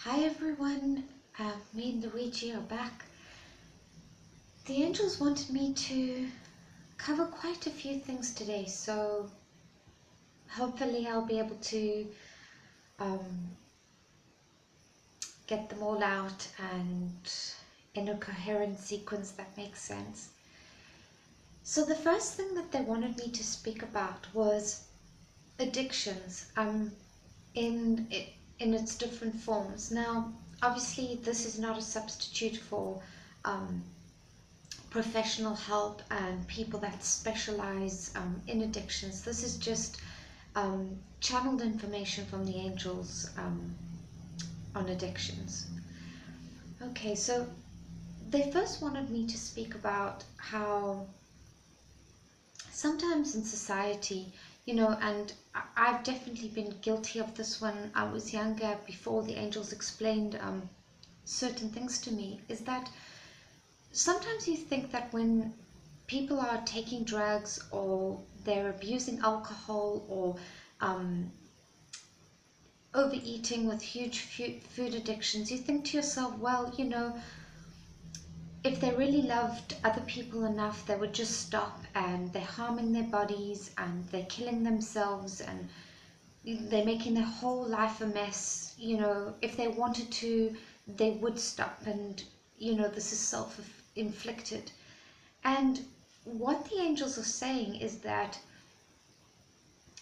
Hi everyone, me and Luigi are back. The angels wanted me to cover quite a few things today, so hopefully I'll be able to um, get them all out and in a coherent sequence that makes sense. So the first thing that they wanted me to speak about was addictions in its different forms. Now, obviously, this is not a substitute for um, professional help and people that specialize in addictions. This is just channeled information from the angels on addictions. Okay, so they first wanted me to speak about how sometimes in society, and I've definitely been guilty of this when I was younger, before the angels explained certain things to me, is that sometimes you think that when people are taking drugs or they're abusing alcohol or overeating with huge food addictions, you think to yourself, well, if they really loved other people enough, they would just stop, and they're harming their bodies and they're killing themselves and they're making their whole life a mess. If they wanted to, they would stop, and this is self-inflicted. And what the angels are saying is that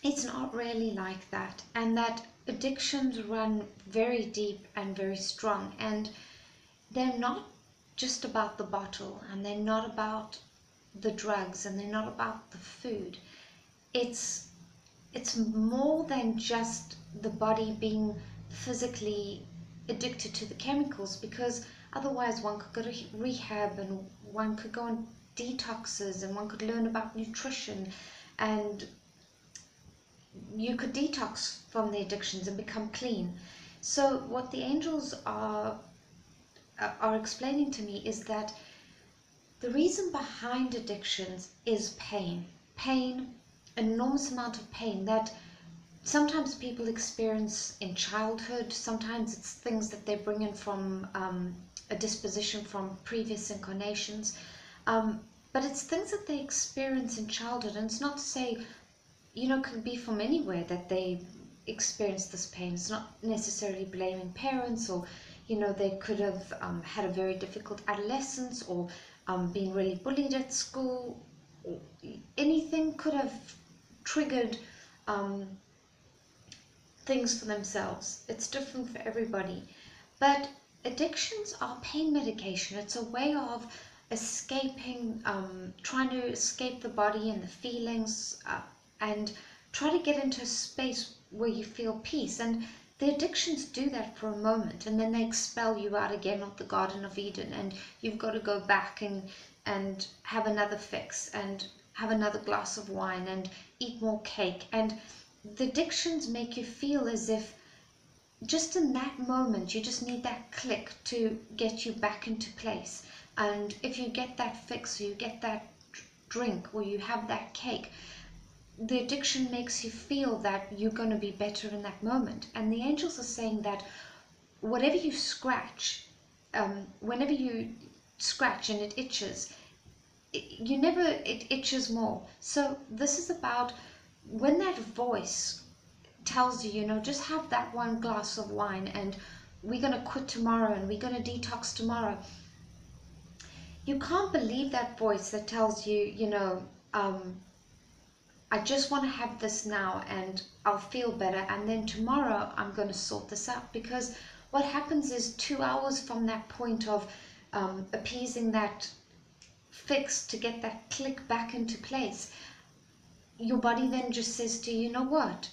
it's not really like that, and that addictions run very deep and very strong, and they're not just about the bottle, and they're not about the drugs, and they're not about the food. It's more than just the body being physically addicted to the chemicals, because otherwise one could go to rehab, and one could go on detoxes, and one could learn about nutrition, and you could detox from the addictions and become clean. So what the angels are explaining to me is that the reason behind addictions is pain, an enormous amount of pain that sometimes people experience in childhood. Sometimes it's things that they bring in from a disposition from previous incarnations, but it's things that they experience in childhood. And it's not to say, could be from anywhere that they experience this pain. It's not necessarily blaming parents, or they could have had a very difficult adolescence, or been really bullied at school, or anything could have triggered things for themselves. It's different for everybody. But addictions are pain medication. It's a way of escaping, trying to escape the body and the feelings, and try to get into a space where you feel peace. And the addictions do that for a moment, and then they expel you out again of the Garden of Eden, and you've got to go back and have another fix, and have another glass of wine, and eat more cake. And the addictions make you feel as if just in that moment you just need that click to get you back into place. And if you get that fix, or you get that drink, or you have that cake, the addiction makes you feel that you're going to be better in that moment. And the angels are saying that whatever you scratch, whenever you scratch and it itches, it itches more. So this is about when that voice tells you, just have that one glass of wine, and we're going to quit tomorrow, and we're going to detox tomorrow. You can't believe that voice that tells you, I just want to have this now and I'll feel better, and then tomorrow I'm going to sort this out. Because what happens is 2 hours from that point of appeasing that fix to get that click back into place, your body then just says to you, you know what,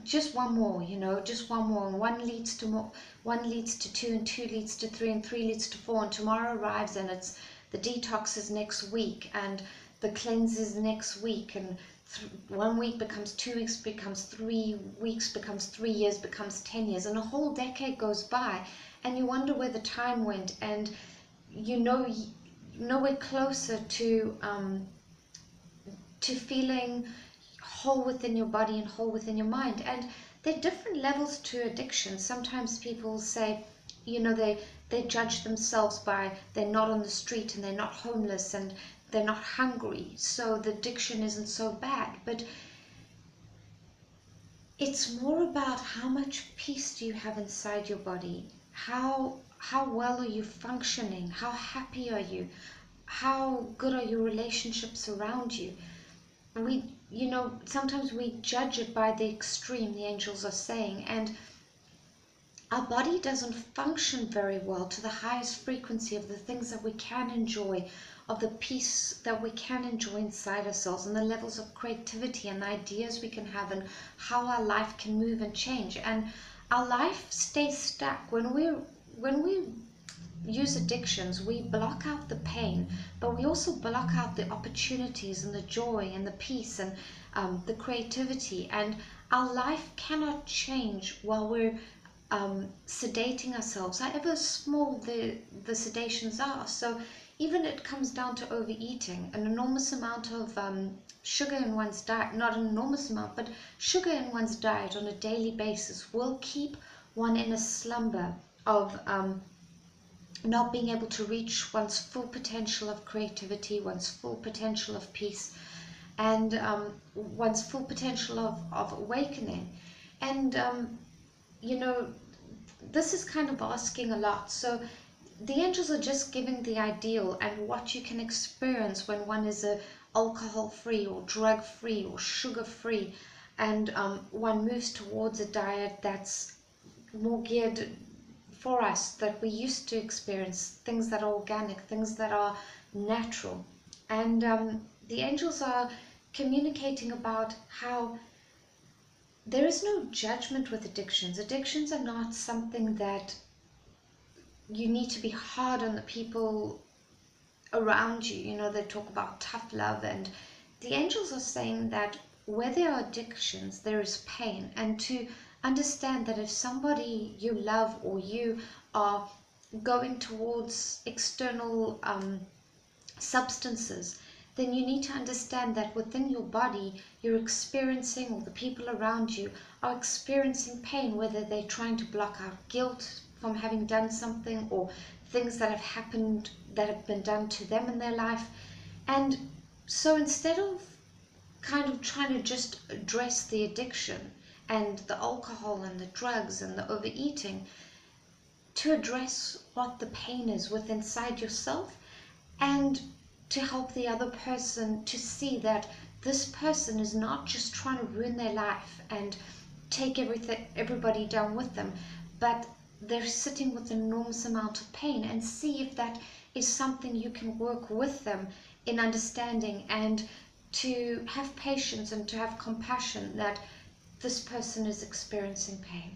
just one more, just one more, and one leads to more, one leads to two, and two leads to three, and three leads to four, and tomorrow arrives, and it's the detox is next week, and the cleanse is next week, and 1 week becomes 2 weeks, becomes 3 weeks, becomes 3 years, becomes 10 years, and a whole decade goes by, and you wonder where the time went, and nowhere closer to feeling whole within your body and whole within your mind. And there are different levels to addiction. Sometimes people say, you know, they judge themselves by they're not on the street and they're not homeless and they're not hungry, so the addiction isn't so bad. But it's more about how much peace do you have inside your body, how well are you functioning, how happy are you, how good are your relationships around you. We, you know, sometimes we judge it by the extreme, the angels are saying, and our body doesn't function very well to the highest frequency of the things that we can enjoy, of the peace that we can enjoy inside ourselves, and the levels of creativity and the ideas we can have, and how our life can move and change. And our life stays stuck when we use addictions. We block out the pain, but we also block out the opportunities and the joy and the peace and the creativity. And our life cannot change while we're sedating ourselves, however small the sedations are. So even it comes down to overeating, an enormous amount of sugar in one's diet, not an enormous amount, but sugar in one's diet on a daily basis will keep one in a slumber of not being able to reach one's full potential of creativity, one's full potential of peace, and one's full potential of awakening. And you know, this is kind of asking a lot. So the angels are just giving the ideal and what you can experience when one is a alcohol free or drug free or sugar free, and one moves towards a diet that's more geared for us, that we used to experience, things that are organic, things that are natural. And the angels are communicating about how there is no judgment with addictions. Addictions are not something that you need to be hard on the people around you. You know, they talk about tough love, and the angels are saying that where there are addictions, there is pain, and to understand that if somebody you love or you are going towards external substances, then you need to understand that within your body you're experiencing, or the people around you are experiencing pain, whether they're trying to block out guilt from having done something, or things that have happened that have been done to them in their life. And so instead of kind of trying to just address the addiction and the alcohol and the drugs and the overeating, to address what the pain is within inside yourself, and to help the other person to see that this person is not just trying to ruin their life and take everybody down with them, but they're sitting with an enormous amount of pain, and see if that is something you can work with them in understanding, and to have patience and to have compassion that this person is experiencing pain.